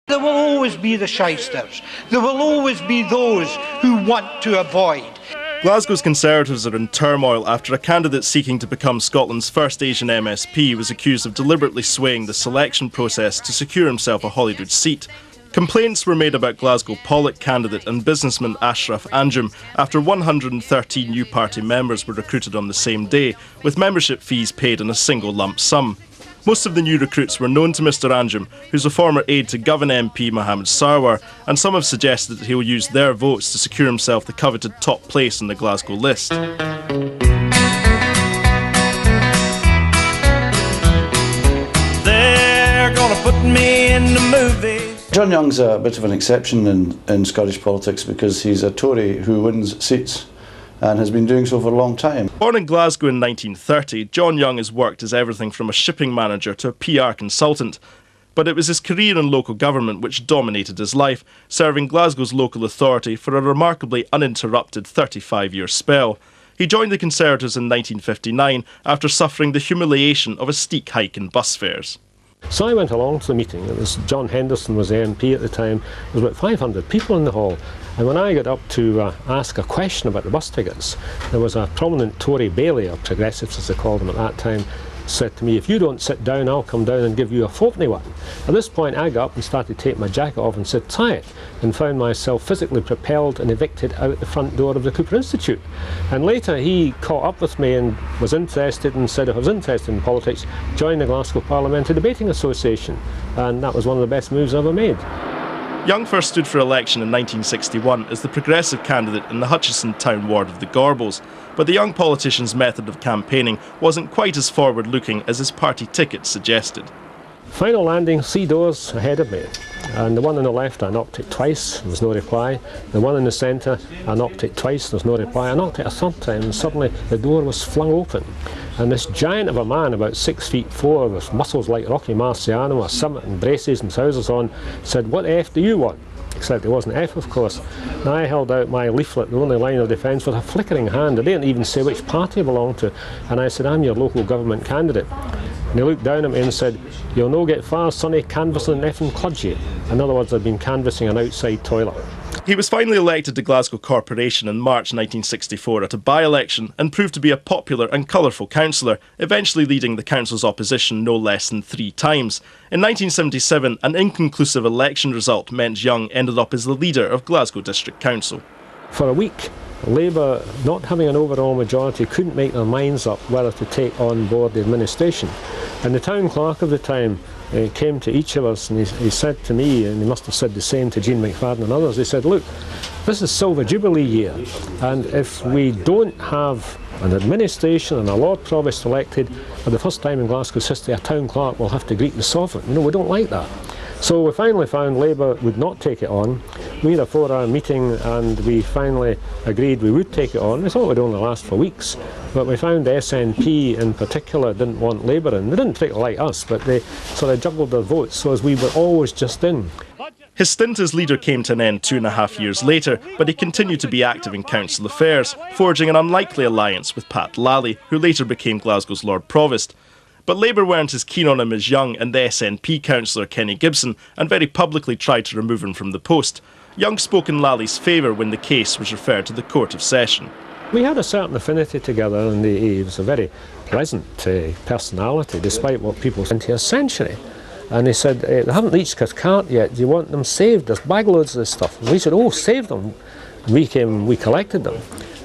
There will always be the shysters. There will always be those who want to avoid. Glasgow's Conservatives are in turmoil after a candidate seeking to become Scotland's first Asian MSP was accused of deliberately swaying the selection process to secure himself a Holyrood seat. Complaints were made about Glasgow Pollock candidate and businessman Ashraf Anjum after 113 new party members were recruited on the same day, with membership fees paid in a single lump sum. Most of the new recruits were known to Mr Anjum, who's a former aide to Govan MP Mohammed Sarwar, and some have suggested that he'll use their votes to secure himself the coveted top place on the Glasgow list. They're gonna put me in the movies. John Young's a bit of an exception in Scottish politics because he's a Tory who wins seats and has been doing so for a long time. Born in Glasgow in 1930, John Young has worked as everything from a shipping manager to a PR consultant. But it was his career in local government which dominated his life, serving Glasgow's local authority for a remarkably uninterrupted 35-year spell. He joined the Conservatives in 1959 after suffering the humiliation of a steep hike in bus fares. So I went along to the meeting. It was John Henderson was the MP at the time. There was about 500 people in the hall. And when I got up to ask a question about the bus tickets, there was a prominent Tory Bailey, or Progressives as they called them at that time, said to me, "If you don't sit down, I'll come down and give you a fourpenny one." At this point I got up and started to take my jacket off and said, "Try it," and found myself physically propelled and evicted out the front door of the Cooper Institute. And later he caught up with me and was interested and said if I was interested in politics, join the Glasgow Parliamentary Debating Association, and that was one of the best moves I ever made. Young first stood for election in 1961 as the Progressive candidate in the Hutchison town ward of the Gorbals, but the young politician's method of campaigning wasn't quite as forward-looking as his party ticket suggested. Final landing, 3 doors ahead of me, and the one on the left I knocked it twice, there was no reply. The one in the centre I knocked it twice, there was no reply. I knocked it a third time and suddenly the door was flung open, and this giant of a man, about 6'4", with muscles like Rocky Marciano, a summit and braces and trousers on, said, "What F do you want?" Except it wasn't F, of course. And I held out my leaflet, the only line of defence, with a flickering hand. I didn't even say which party I belonged to, and I said, "I'm your local government candidate." And he looked down at me and said, "You'll no get far, sonny, canvassing effing clodgy." In other words, I'd been canvassing an outside toilet. He was finally elected to Glasgow Corporation in March 1964 at a by-election and proved to be a popular and colourful councillor, eventually leading the council's opposition no less than 3 times. In 1977, an inconclusive election result meant Young ended up as the leader of Glasgow District Council. For a week, Labour, not having an overall majority, couldn't make their minds up whether to take on board the administration. And the town clerk of the time came to each of us and he said to me, and he must have said the same to Jean McFadden and others, he said, "Look, this is Silver Jubilee year, and if we don't have an administration and a Lord Provost elected, for the first time in Glasgow's history, a town clerk will have to greet the sovereign. You know, we don't like that." So we finally found Labour would not take it on. We had a 4-hour meeting and we finally agreed we would take it on. We thought it would only last for weeks, but we found the SNP in particular didn't want Labour in. They didn't particularly like us, but they sort of juggled their votes, so as we were always just in. His stint as leader came to an end 2.5 years later, but he continued to be active in council affairs, forging an unlikely alliance with Pat Lally, who later became Glasgow's Lord Provost. But Labour weren't as keen on him as Young and the SNP councillor Kenny Gibson, and very publicly tried to remove him from the post. Young spoke in Lally's favour when the case was referred to the Court of Session. We had a certain affinity together, and he was a very pleasant personality, despite what people said in 20th century. And he said, "They haven't reached Cathcart yet, do you want them saved? There's bagloads of this stuff." And we said, "Oh, save them." And we collected them.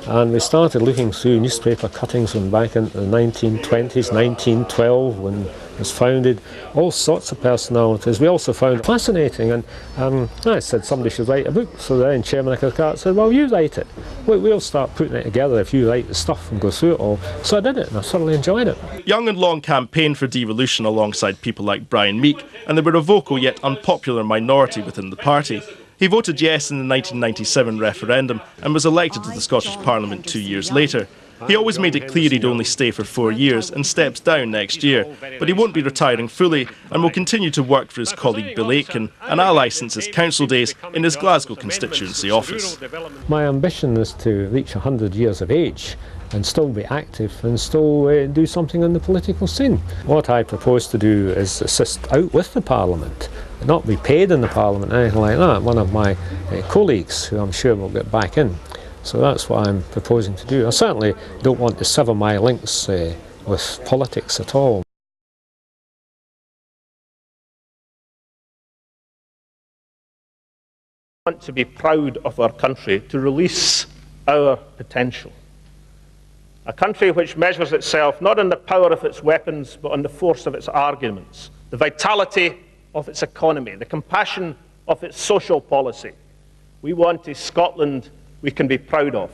And we started looking through newspaper cuttings from back into the 1920s, 1912, when it was founded, all sorts of personalities. We also found fascinating, and I said somebody should write a book. So the then chairman of Cathcart said, "Well, you write it. We'll start putting it together if you write the stuff and go through it all." So I did it, and I thoroughly enjoyed it. Young and Long campaigned for devolution alongside people like Brian Meek, and they were a vocal yet unpopular minority within the party. He voted yes in the 1997 referendum and was elected to the Scottish Parliament 2 years later. He always made it clear he'd only stay for 4 years and steps down next year, but he won't be retiring fully and will continue to work for his colleague Bill Aitken, an ally since his council days, in his Glasgow constituency office. My ambition is to reach 100 years of age and still be active and still do something on the political scene. What I propose to do is assist out with the Parliament not be paid in the Parliament, anything like that. One of my colleagues, who I'm sure will get back in. So that's what I'm proposing to do. I certainly don't want to sever my links with politics at all. We want to be proud of our country, to release our potential. A country which measures itself not on the power of its weapons, but on the force of its arguments, the vitality of its economy, the compassion of its social policy. We want a Scotland we can be proud of,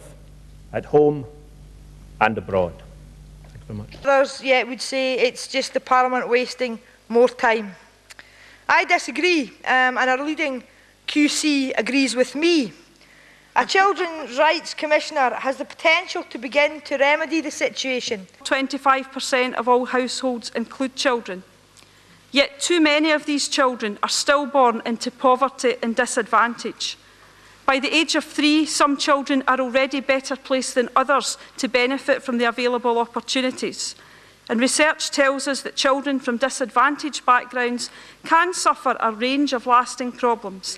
at home and abroad. Thank you very much. Others yet would say it's just the Parliament wasting more time. I disagree, and our leading QC agrees with me. A Children's Rights Commissioner has the potential to begin to remedy the situation. 25% of all households include children. Yet too many of these children are still born into poverty and disadvantage. By the age of 3, some children are already better placed than others to benefit from the available opportunities. And research tells us that children from disadvantaged backgrounds can suffer a range of lasting problems.